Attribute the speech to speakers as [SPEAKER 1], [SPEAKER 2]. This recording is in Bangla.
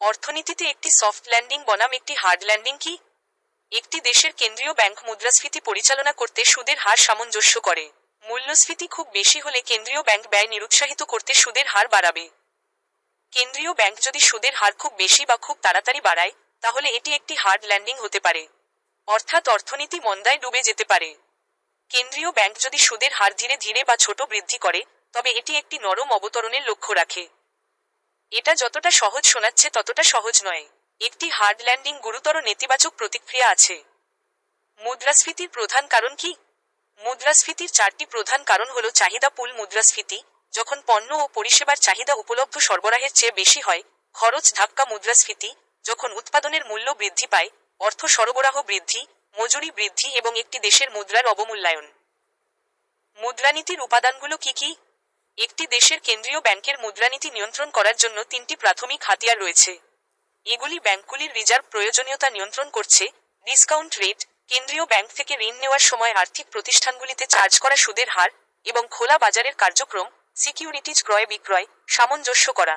[SPEAKER 1] অর্থনীতিতে একটি সফট ল্যান্ডিং বনাম একটি হার্ড ল্যান্ডিং কি? একটি দেশের কেন্দ্রীয় ব্যাংক মুদ্রাস্ফীতি পরিচালনা করতে সুদের হার সামঞ্জস্য করে। মূল্যস্ফীতি খুব বেশি হলে কেন্দ্রীয় ব্যাংক ব্যয় নিরুৎসাহিত করতে সুদের হার বাড়াবে। কেন্দ্রীয় ব্যাংক যদি সুদের হার খুব বেশি বা খুব তাড়াতাড়ি বাড়ায়, তাহলে এটি একটি হার্ড ল্যান্ডিং হতে পারে, অর্থাৎ অর্থনীতি মন্দায় ডুবে যেতে পারে। কেন্দ্রীয় ব্যাংক যদি সুদের হার ধীরে ধীরে বা ছোট বৃদ্ধি করে, তবে এটি একটি নরম অবতরণের লক্ষ্য রাখে। এটা যতটা সহজ শোনাচ্ছে ততটা সহজ নয়। একটি হার্ড ল্যান্ডিং গুরুতর নেতিবাচক প্রতিক্রিয়া আছে। মুদ্রাস্ফীতির প্রধান কারণ কি? মুদ্রাস্ফীতির চারটি প্রধান কারণ হল চাহিদা পুল মুদ্রাস্ফীতি, যখন পণ্য ও পরিষেবার চাহিদা উপলব্ধ সরবরাহের চেয়ে বেশি হয়; খরচ ধাক্কা মুদ্রাস্ফীতি, যখন উৎপাদনের মূল্য বৃদ্ধি পায়; অর্থ সরবরাহ বৃদ্ধি, মজুরি বৃদ্ধি এবং একটি দেশের মুদ্রার অবমূল্যায়ন। মুদ্রানীতির উপাদানগুলো কি কি? একটি দেশের কেন্দ্রীয় ব্যাংকের মুদ্রানীতি নিয়ন্ত্রণ করার জন্য তিনটি প্রাথমিক হাতিয়ার রয়েছে। এগুলি ব্যাংকগুলির রিজার্ভ প্রয়োজনীয়তা নিয়ন্ত্রণ করছে, ডিসকাউন্ট রেট, কেন্দ্রীয় ব্যাংক থেকে ঋণ নেওয়ার সময় আর্থিক প্রতিষ্ঠানগুলিতে চার্জ করা সুদের হার, এবং খোলা বাজারের কার্যক্রম, সিকিউরিটিজ ক্রয় বিক্রয়, সামঞ্জস্য করা।